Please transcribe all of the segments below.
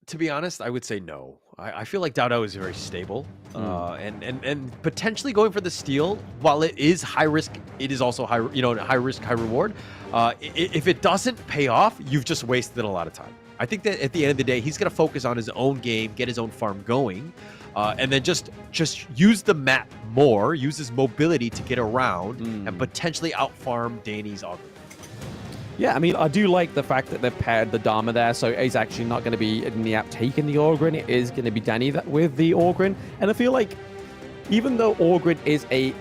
To be honest, I would say no. I feel like Dowdow is very stable, and potentially going for the steal. While it is high risk, it is also high, high risk, high reward. If it doesn't pay off, you've just wasted a lot of time. I think that at the end of the day, he's going to focus on his own game, get his own farm going, and then just use the map more, use his mobility to get around, and potentially outfarm Danny's Augur. Yeah, I mean, I do like the fact that they've paired the Dharma there, so it's actually not going to be Niap taking the Orgrin, it is going to be Danny with the Orgrin. And I feel like, even though Orgrin is a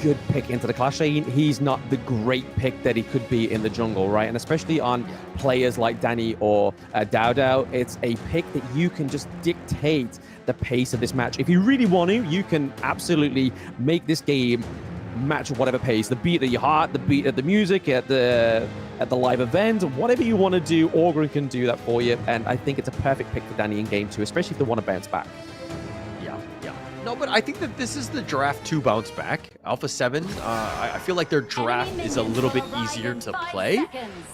good pick into the Clash lane, he's not the great pick that he could be in the jungle, right? And especially on players like Danny or Dowdow, it's a pick that you can just dictate the pace of this match. If you really want to, you can absolutely make this game match whatever pace, the beat of your heart, the beat of the music at the live event, whatever you want to do, Orgrin can do that for you. And I think it's a perfect pick for Danny in game 2, especially if they want to bounce back. Yeah. No, but I think that this is the draft to bounce back. Alpha7, I feel like their draft is a little bit easier to play.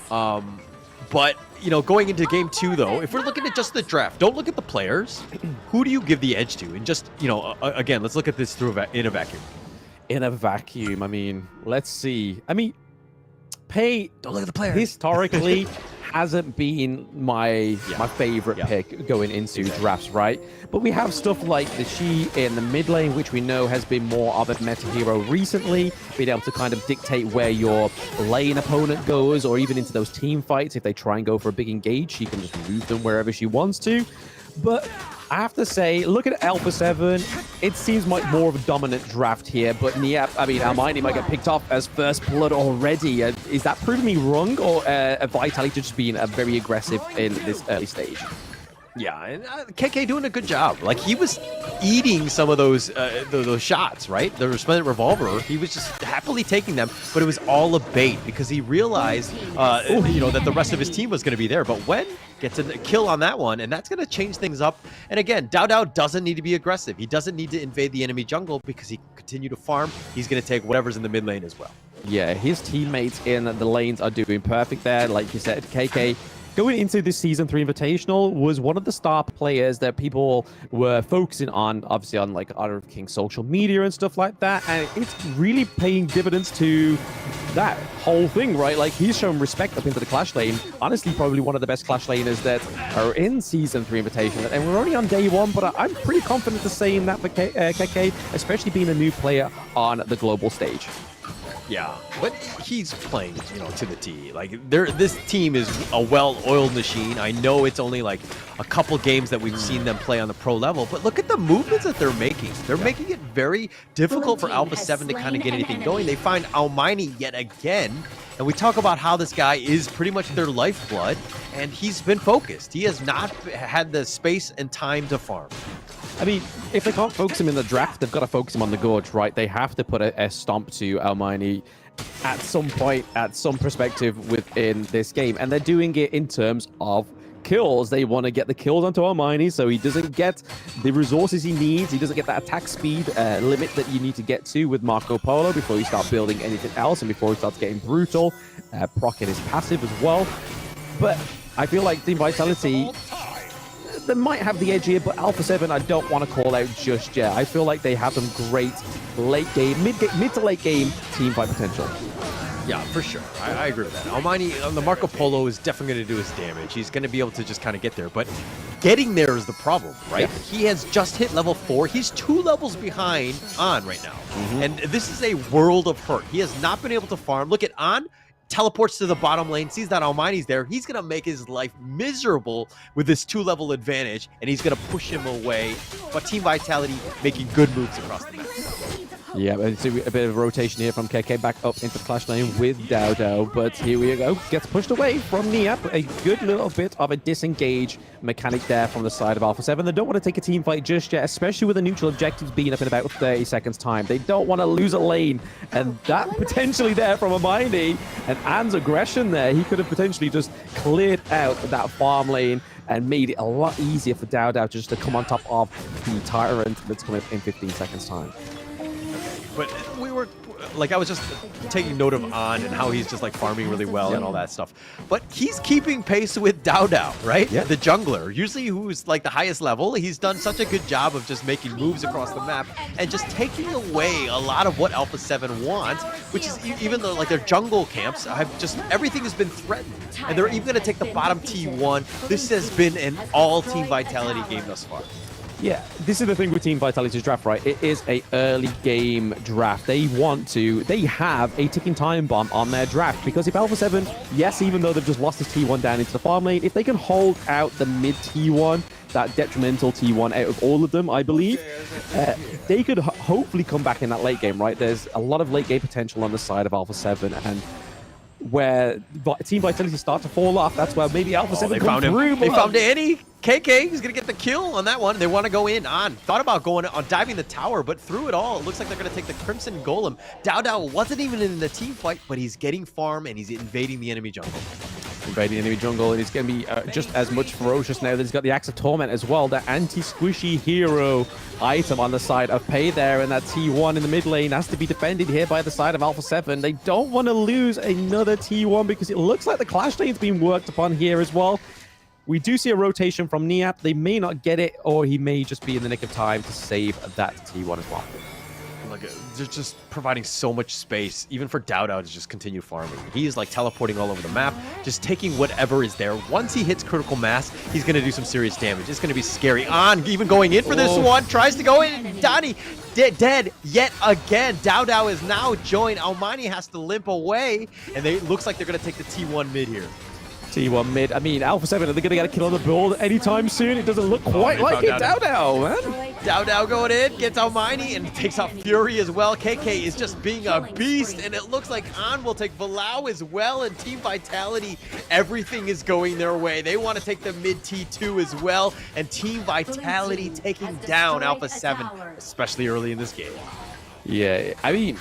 But, going into game 2, though, if we're looking at just the draft, don't look at the players. Who do you give the edge to? And just, again, let's look at this in a vacuum. In a vacuum, I mean, let's see. I mean, Pei, don't look at the players. Historically, hasn't been my favorite pick going into drafts, right? But we have stuff like the Shi in the mid lane, which we know has been more of a meta hero recently, being able to kind of dictate where your lane opponent goes, or even into those team fights. If they try and go for a big engage, she can just move them wherever she wants to. But I have to say, look at Alpha7. It seems like more of a dominant draft here, but Almighty might get picked off as first blood already. Is that proving me wrong, or Vitality just being very aggressive in this early stage? Yeah, and KK doing a good job. Like, he was eating some of those shots, right? The Resplendent Revolver, he was just happily taking them, but it was all a bait because he realized, that the rest of his team was going to be there. But when gets a kill on that one, and that's going to change things up. And again, Dowdow doesn't need to be aggressive. He doesn't need to invade the enemy jungle because he can continue to farm. He's going to take whatever's in the mid lane as well. Yeah, his teammates in the lanes are doing perfect there. Like you said, KK, going into this Season 3 Invitational, was one of the star players that people were focusing on, obviously on like Honor of King social media and stuff like that, and it's really paying dividends to that whole thing, right? Like, he's shown respect up into the Clash lane. Honestly, probably one of the best Clash laners that are in Season 3 Invitational, and we're only on day 1, but I'm pretty confident to saying that for KK, especially being a new player on the global stage. Yeah, but he's playing, to the T. Like, this team is a well-oiled machine. I know it's only like a couple games that we've seen them play on the pro level, but look at the movements that they're making. They're making it very difficult for Alpha7 to kind of get anything going. They find Almighty yet again, and we talk about how this guy is pretty much their lifeblood, and he's been focused. He has not had the space and time to farm. I mean, if they can't focus him in the draft, they've got to focus him on the Gorge, right? They have to put a stomp to Almighty at some point, at some perspective within this game. And they're doing it in terms of kills. They want to get the kills onto Almighty so he doesn't get the resources he needs. He doesn't get that attack speed limit that you need to get to with Marco Polo before you start building anything else and before he starts getting brutal. Proccing his passive as well. But I feel like Team Vitality, they might have the edge here, but Alpha7 I don't want to call out just yet. I feel like they have some great late game, mid to late game team fight potential. Yeah, for sure. I agree with that. Almighty on the Marco Polo is definitely going to do his damage. He's going to be able to just kind of get there, but getting there is the problem, right? Yeah. He has just hit level 4. He's 2 levels behind On right now. And this is a world of hurt. He has not been able to farm. Look at On. Teleports to the bottom lane, sees that Almighty's there. He's going to make his life miserable with this 2-level advantage, and he's going to push him away. But Team Vitality making good moves across the map. Yeah, it's a bit of a rotation here from KK back up into the Clash lane with Dowdow, but here we go. Gets pushed away from Niap. A good little bit of a disengage mechanic there from the side of Alpha7. They don't want to take a team fight just yet, especially with the neutral objectives being up in about 30 seconds time. They don't want to lose a lane, and that potentially there from Almighty, and Anne's aggression there, he could have potentially just cleared out that farm lane and made it a lot easier for Dowdow just to come on top of the Tyrant that's coming up in 15 seconds time. but we were, like, I was just taking note of On and how he's just, like, farming really well and all that stuff. But he's keeping pace with Dao, right? Yeah. The jungler, usually who's, like, the highest level. He's done such a good job of just making moves across the map and just taking away a lot of what Alpha7 wants, which is even though, like, their jungle camps have just, everything has been threatened. And they're even going to take the bottom T1. This has been an all-team Vitality game thus far. Yeah, this is the thing with Team Vitality's draft, right? It is a early game draft. They have a ticking time bomb on their draft, because if Alpha7, yes, even though they've just lost this T1 down into the farm lane, if they can hold out the mid T1, that detrimental T1 out of all of them, I believe, they could hopefully come back in that late game, right? There's a lot of late game potential on the side of Alpha7, and where Team Vitality start to fall off, that's where maybe Alpha7 come through. They found Danny. KK is going to get the kill on that one. They want to go in on. Thought about going on diving the tower, but through it all, it looks like they're going to take the Crimson Golem. Dao wasn't even in the team fight, but he's getting farm and he's invading the enemy jungle. Invading the enemy jungle, and he's going to be just as much ferocious now that he's got the Axe of Torment as well. The anti-squishy hero item on the side of Pay there, and that T1 in the mid lane has to be defended here by the side of Alpha7. They don't want to lose another T1 because it looks like the clash lane's being worked upon here as well. We do see a rotation from Niap. They may not get it, or he may just be in the nick of time to save that T1 as well. Look, they're just providing so much space, even for Dao to just continue farming. He is like teleporting all over the map, just taking whatever is there. Once he hits critical mass, he's going to do some serious damage. It's going to be scary. On, even going in for this one, tries to go in. Donnie dead yet again. Dao is now joined. Almani has to limp away, and it looks like they're going to take the T1 mid here. T1 mid. I mean, Alpha7, are they going to get a kill on the board anytime soon? It doesn't look quite like it. Dao, man. Dao going in, gets Almighty, and takes out Fury as well. KK is just being a beast, and it looks like On will take Valau as well, and Team Vitality, everything is going their way. They want to take the mid T2 as well, and Team Vitality taking down Alpha7, especially early in this game. Yeah, I mean,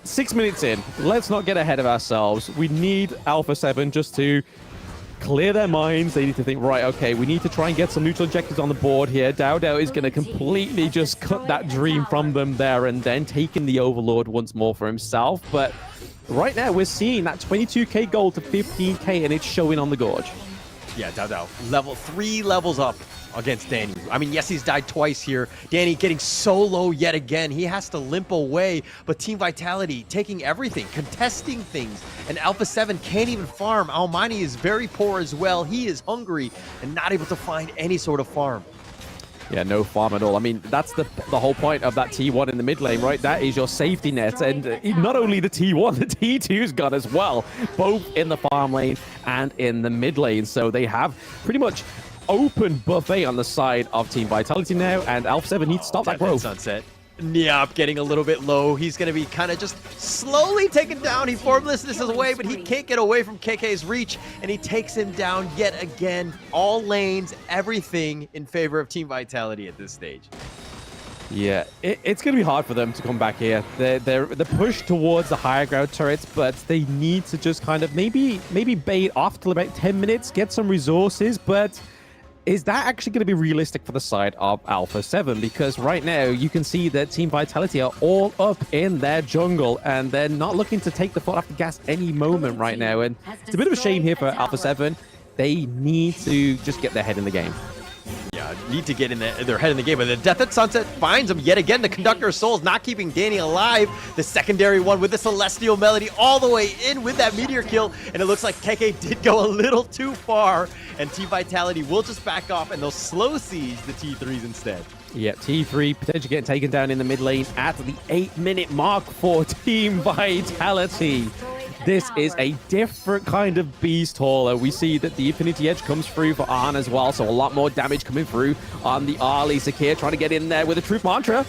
6 minutes in, let's not get ahead of ourselves. We need Alpha7 just to clear their minds. They need to think, right, okay, we need to try and get some neutral objectives on the board here. Dao is going to completely just cut that dream from them there and then taking the Overlord once more for himself. But right now, we're seeing that 22k gold to 15k, and it's showing on the Gorge. Yeah, Dao, 3 levels up against Danny. I mean, yes, he's died twice here. Danny getting so low yet again. He has to limp away, but Team Vitality taking everything, contesting things, and Alpha7 can't even farm. Almani is very poor as well. He is hungry and not able to find any sort of farm. Yeah, no farm at all. I mean, that's the whole point of that T1 in the mid lane, right? That is your safety net. And not only the T1, the T2's got as well, both in the farm lane and in the mid lane. So they have pretty much open buffet on the side of Team Vitality now, and Alpha7 needs to stop that growth. Sunset. Niap getting a little bit low. He's going to be kind of just slowly taken down. He formlessness his way, but he can't get away from KK's reach, and he takes him down yet again. All lanes, everything in favor of Team Vitality at this stage. Yeah, it's going to be hard for them to come back here. They're pushed towards the higher ground turrets, but they need to just kind of maybe bait off till about 10 minutes, get some resources, but is that actually going to be realistic for the side of Alpha7? Because right now, you can see that Team Vitality are all up in their jungle, and they're not looking to take the foot off the gas any moment right now. And it's a bit of a shame here for Alpha7. They need to just get their head in the game. Yeah, need to get in their head in the game. But the Death at Sunset finds him yet again. The Conductor of Souls not keeping Danny alive. The secondary one with the Celestial Melody all the way in with that Meteor kill. And it looks like KK did go a little too far. And Team Vitality will just back off, and they'll slow siege the T3s instead. Yeah, T3 potentially getting taken down in the mid lane at the 8-minute mark for Team Vitality. This is a different kind of beast hauler. We see that the Infinity Edge comes through for Arn as well, so a lot more damage coming through on the Arlie. Sakir trying to get in there with a Truth Mantra.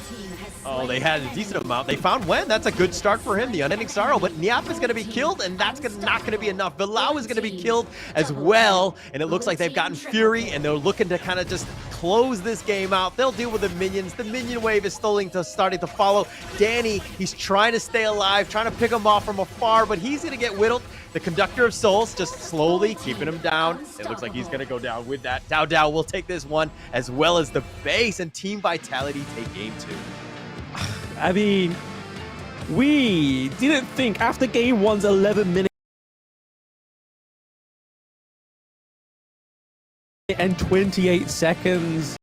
Oh, they had a decent amount. They found Wen. That's a good start for him, the Unending Sorrow. But Niap is going to be killed, and that's not going to be enough. Valau is going to be killed as well. And it looks like they've gotten Fury, and they're looking to kind of just close this game out. They'll deal with the minions. The minion wave is starting to follow. Danny, he's trying to stay alive, trying to pick him off from afar, but he's going to get whittled. The Conductor of Souls just slowly keeping him down. It looks like he's going to go down with that. Dao will take this one, as well as the base, and Team Vitality take game 2. I mean, We didn't think after game one's 11 minutes and 28 seconds